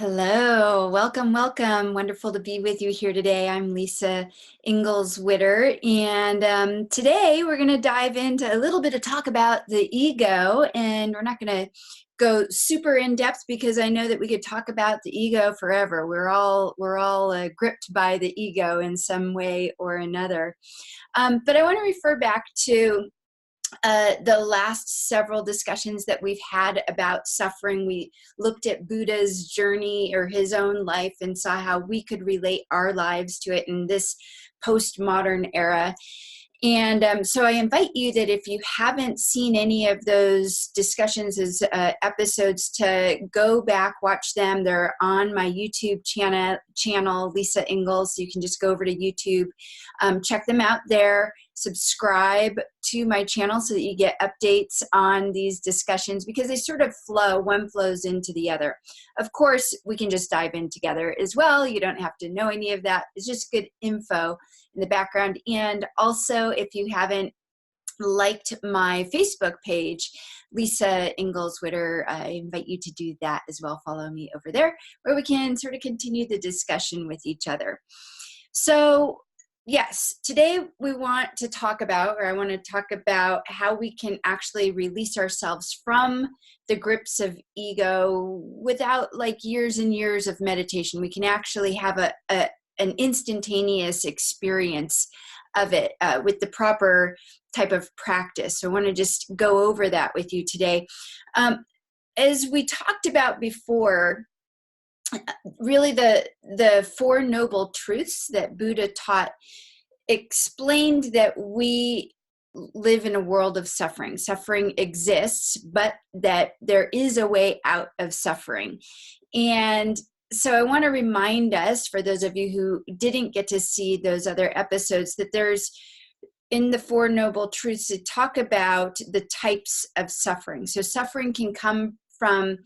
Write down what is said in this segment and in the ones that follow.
Hello, welcome, welcome. Wonderful to be with you here today. I'm Lisa Witter, and today we're going to dive into a little bit of talk about the ego, and we're not going to go super in depth because I know that we could talk about the ego forever. We're all gripped by the ego in some way or another. But I want to refer back to the last several discussions that we've had about suffering. We looked at Buddha's journey or his own life and saw how we could relate our lives to it in this postmodern era. And so I invite you that if you haven't seen any of those discussions as episodes, to go back, watch them. They're on my YouTube channel, Lisa Ingalls. So you can just go over to YouTube, check them out there, subscribe to my channel so that you get updates on these discussions, because they sort of flow. One flows into the other. Of course, we can just dive in together as well. You don't have to know any of that. It's just good info in the background. And also, if you haven't liked my Facebook page, Lisa Witter, I invite you to do that as well. Follow me over there, where we can sort of continue the discussion with each other. So yes, today we want to talk about, or I want to talk about, how we can actually release ourselves from the grips of ego without like years and years of meditation. We can actually have an instantaneous experience of it with the proper type of practice. So I want to just go over that with you today. As we talked about before, really the Four Noble Truths that Buddha taught explained that we live in a world of suffering. Suffering exists, but that there is a way out of suffering. And so I want to remind us, for those of you who didn't get to see those other episodes, that there's, in the Four Noble Truths, to talk about the types of suffering. So suffering can come from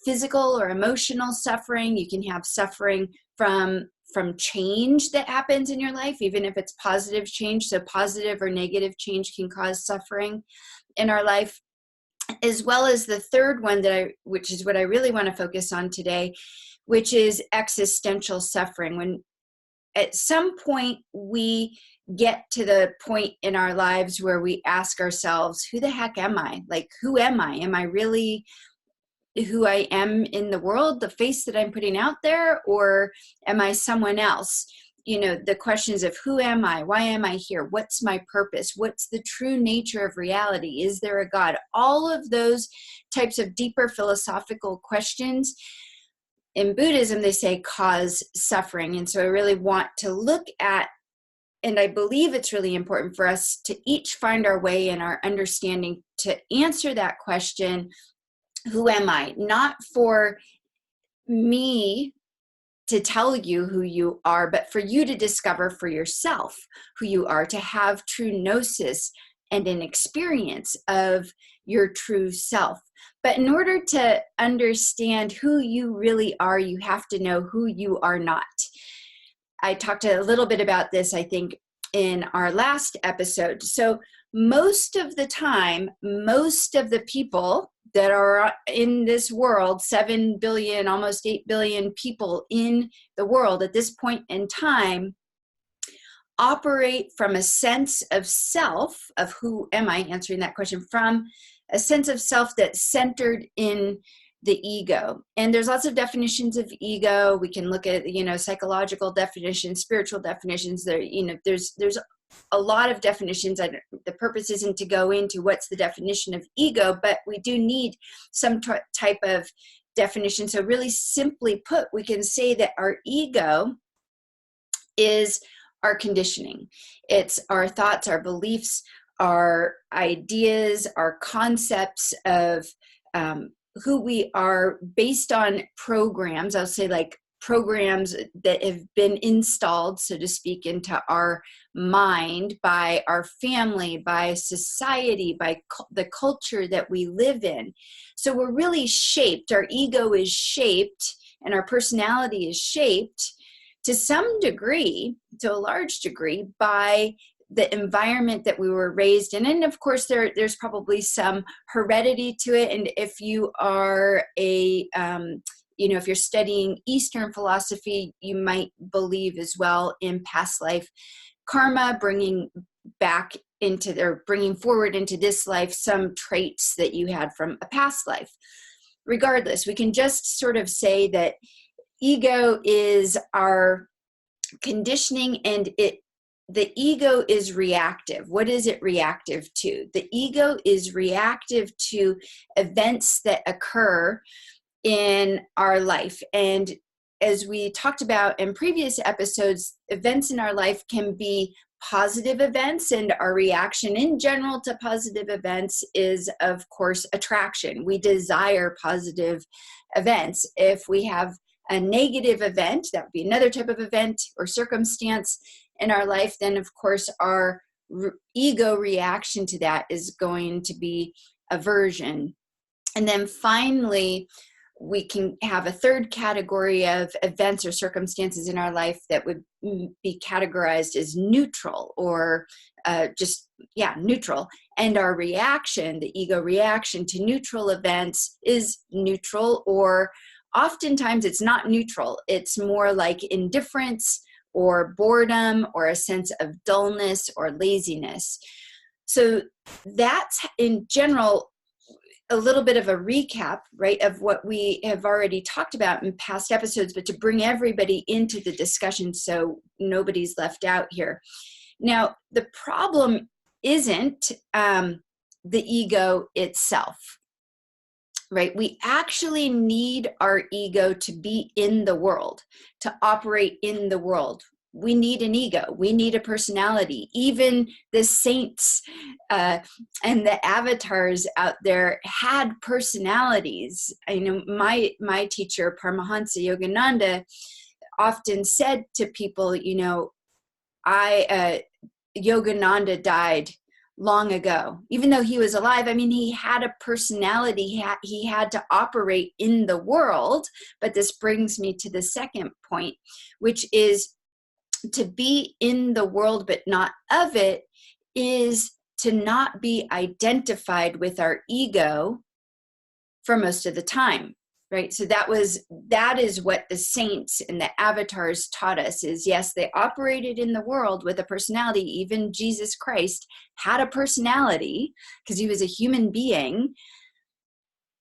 physical or emotional suffering. You can have suffering from change that happens in your life, even if it's positive change. So positive or negative change can cause suffering in our life, as well as the third one which is what I really want to focus on today, which is existential suffering. When at some point we get to the point in our lives where we ask ourselves, who the heck am I? Like, who am I? Am I really who I am in the world, the face that I'm putting out there, or am I someone else? You know, the questions of who am I? Why am I here? What's my purpose? What's the true nature of reality? Is there a God? All of those types of deeper philosophical questions, in Buddhism, they say, cause suffering. And so I really want to look at, and I believe it's really important for us to each find our way in our understanding to answer that question, who am I? Not for me to tell you who you are, but for you to discover for yourself who you are, to have true gnosis and an experience of your true self. But in order to understand who you really are, you have to know who you are not. I talked a little bit about this, I think, in our last episode. So most of the time, most of the people that are in this world, 7 billion, almost 8 billion people in the world at this point in time, operate from a sense of self, of who am I, answering that question, from a sense of self that's centered in the ego. And there's lots of definitions of ego. We can look at, psychological definitions, spiritual definitions. There's a lot of definitions. The purpose isn't to go into what's the definition of ego, but we do need some type of definition. So really simply put, we can say that our ego is our conditioning. It's our thoughts, our beliefs, our ideas, our concepts of who we are based on programs. I'll say like programs that have been installed, so to speak, into our mind by our family, by society, by the culture that we live in. So we're really shaped, our ego is shaped, and our personality is shaped to some degree, to a large degree, by the environment that we were raised in. And of course, there's probably some heredity to it. And if you are if you're studying Eastern philosophy, you might believe as well in past life karma, bringing forward into this life some traits that you had from a past life. Regardless, we can just sort of say that ego is our conditioning, and the ego is reactive. What is it reactive to? The ego is reactive to events that occur in our life. And as we talked about in previous episodes, events in our life can be positive events, and our reaction in general to positive events is, of course, attraction. We desire positive events. If we have a negative event, that would be another type of event or circumstance in our life, then of course our ego reaction to that is going to be aversion. And then finally, we can have a third category of events or circumstances in our life that would be categorized as neutral, or neutral. And our reaction, the ego reaction to neutral events, is neutral, or oftentimes it's not neutral. It's more like indifference or boredom or a sense of dullness or laziness. So that's in general a little bit of a recap, right, of what we have already talked about in past episodes, but to bring everybody into the discussion so nobody's left out here. Now, the problem isn't the ego itself, right? We actually need our ego to be in the world, to operate in the world. We need an ego. We need a personality. Even the saints and the avatars out there had personalities. I know my teacher, Paramahansa Yogananda, often said to people, Yogananda died long ago. Even though he was alive, he had a personality. He had to operate in the world. But this brings me to the second point, which is to be in the world but not of it is to not be identified with our ego for most of the time, right? So that is what the saints and the avatars taught us is, yes, they operated in the world with a personality. Even Jesus Christ had a personality because he was a human being.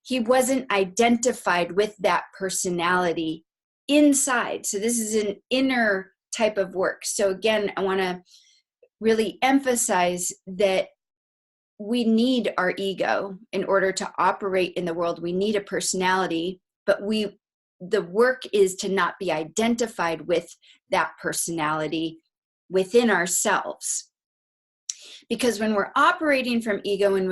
He wasn't identified with that personality inside. So this is an inner type of work. So again, I want to really emphasize that we need our ego in order to operate in the world. We need a personality, but the work is to not be identified with that personality within ourselves. Because when we're operating from ego and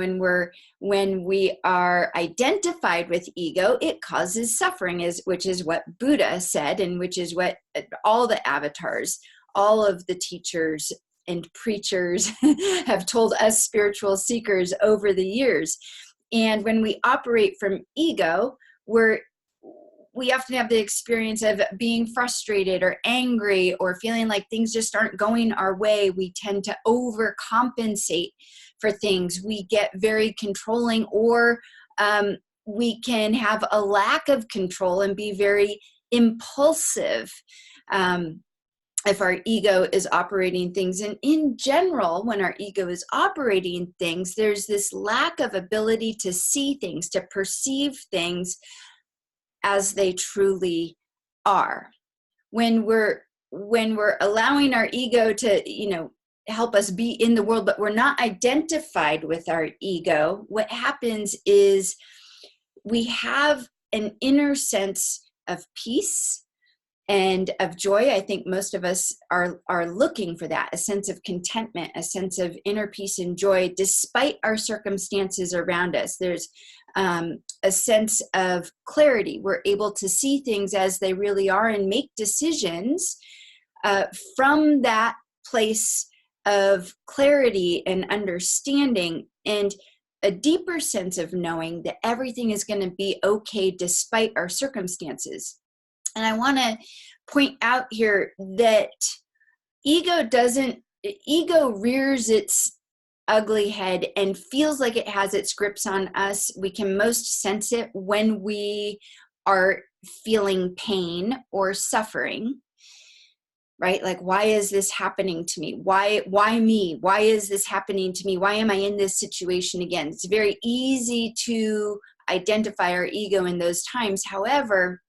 when we are identified with ego, it causes suffering, which is what Buddha said, and which is what all the avatars, all of the teachers and preachers have told us spiritual seekers over the years. And when we operate from ego, we often have the experience of being frustrated or angry or feeling like things just aren't going our way. We tend to overcompensate for things. We get very controlling, or we can have a lack of control and be very impulsive if our ego is operating things. And in general, when our ego is operating things, there's this lack of ability to see things, to perceive things as they truly are. When we're allowing our ego to, help us be in the world, but we're not identified with our ego, what happens is we have an inner sense of peace and of joy. I think most of us are looking for that, a sense of contentment, a sense of inner peace and joy, despite our circumstances around us. There's a sense of clarity. We're able to see things as they really are and make decisions from that place of clarity and understanding, and a deeper sense of knowing that everything is going to be okay despite our circumstances. And I want to point out here that ego rears its ugly head and feels like it has its grips on us. We can most sense it when we are feeling pain or suffering, right? Like, why is this happening to me? Why me? Why is this happening to me? Why am I in this situation again? It's very easy to identify our ego in those times. However,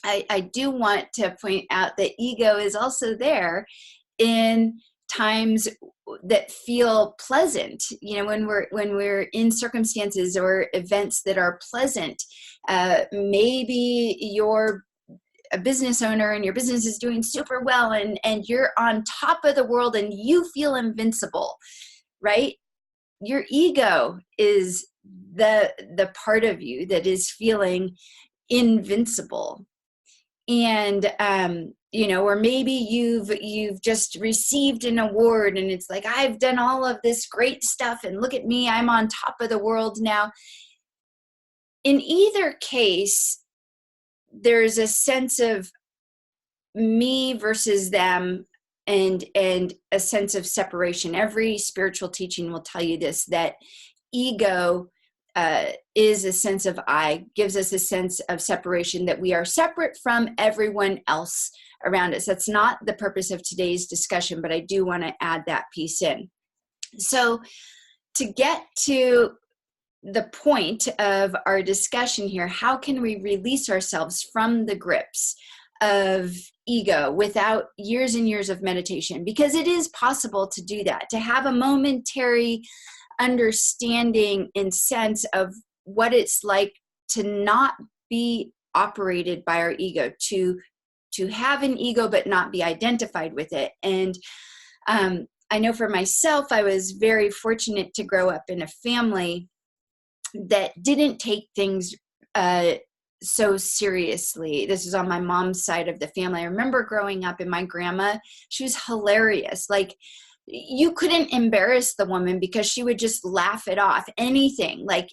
I do want to point out that ego is also there in times that feel pleasant. You know, when we're in circumstances or events that are pleasant, maybe you're a business owner and your business is doing super well, and you're on top of the world and you feel invincible, right? Your ego is the part of you that is feeling invincible. And you know, or maybe you've just received an award and it's like, I've done all of this great stuff and look at me, I'm on top of the world now. In either case, there's a sense of me versus them, and a sense of separation. Every spiritual teaching will tell you this, that ego is a sense of I, gives us a sense of separation, that we are separate from everyone else around us. That's not the purpose of today's discussion, but I do want to add that piece in. So to get to the point of our discussion here, how can we release ourselves from the grips of ego without years and years of meditation? Because it is possible to do that, to have a momentary understanding and sense of what it's like to not be operated by our ego, to have an ego but not be identified with it. And I know for myself, I was very fortunate to grow up in a family that didn't take things so seriously. This is on my mom's side of the family. I remember growing up, and my grandma, she was hilarious. Like, you couldn't embarrass the woman because she would just laugh it off. Anything. Like,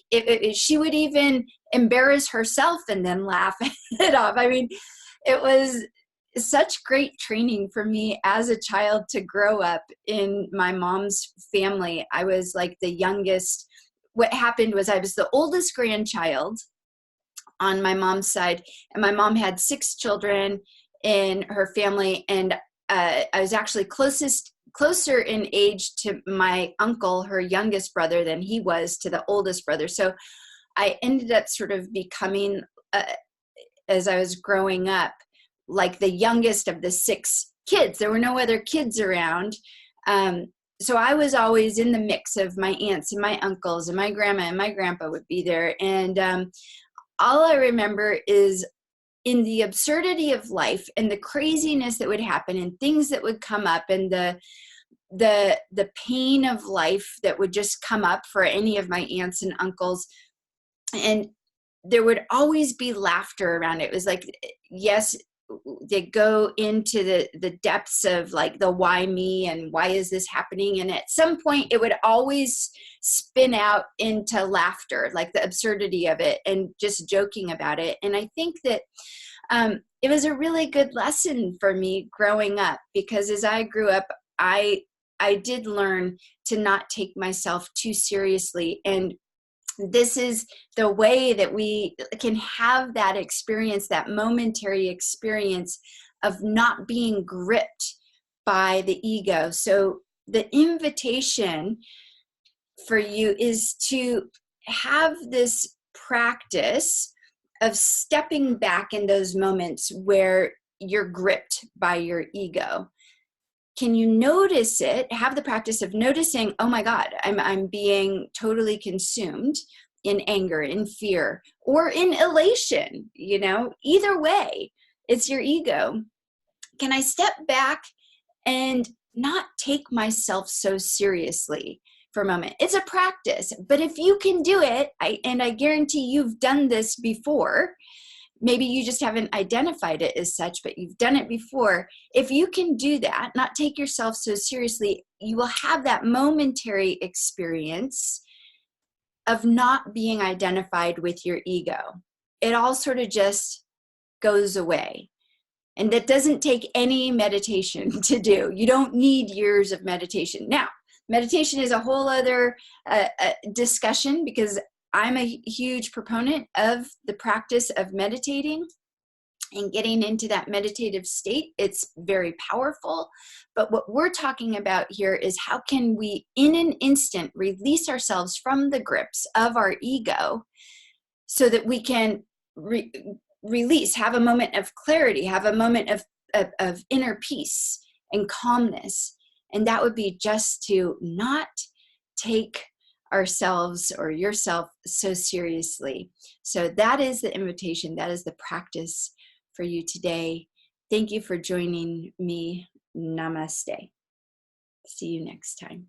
she would even embarrass herself and then laugh it off. I mean, it was such great training for me as a child to grow up in my mom's family. I was like the youngest. What happened was I was the oldest grandchild on my mom's side, and my mom had 6 children in her family, and I was actually closer in age to my uncle, her youngest brother, than he was to the oldest brother. So I ended up sort of becoming, as I was growing up, like the youngest of the 6 kids. There were no other kids around. So I was always in the mix of my aunts and my uncles, and my grandma and my grandpa would be there. And all I remember is, in the absurdity of life and the craziness that would happen and things that would come up, and the pain of life that would just come up for any of my aunts and uncles. And there would always be laughter around it. It was like, yes, they go into the depths of like the why me and why is this happening, and at some point it would always spin out into laughter, like the absurdity of it and just joking about it. And I think that it was a really good lesson for me growing up, because as I grew up, I did learn to not take myself too seriously. And this is the way that we can have that experience, that momentary experience of not being gripped by the ego. So the invitation for you is to have this practice of stepping back in those moments where you're gripped by your ego. Can you notice it? Have the practice of noticing, oh my God, I'm being totally consumed in anger, in fear, or in elation, you know, either way, it's your ego. Can I step back and not take myself so seriously for a moment? It's a practice, but if you can do it, and I guarantee you've done this before, maybe you just haven't identified it as such, but you've done it before. If you can do that, not take yourself so seriously, you will have that momentary experience of not being identified with your ego. It all sort of just goes away. And that doesn't take any meditation to do. You don't need years of meditation. Now, meditation is a whole other discussion, because I'm a huge proponent of the practice of meditating and getting into that meditative state. It's very powerful. But what we're talking about here is how can we, in an instant, release ourselves from the grips of our ego so that we can release, have a moment of clarity, have a moment of inner peace and calmness. And that would be just to not take ourselves or yourself so seriously. So that is the invitation. That is the practice for you today. Thank you for joining me. Namaste. See you next time.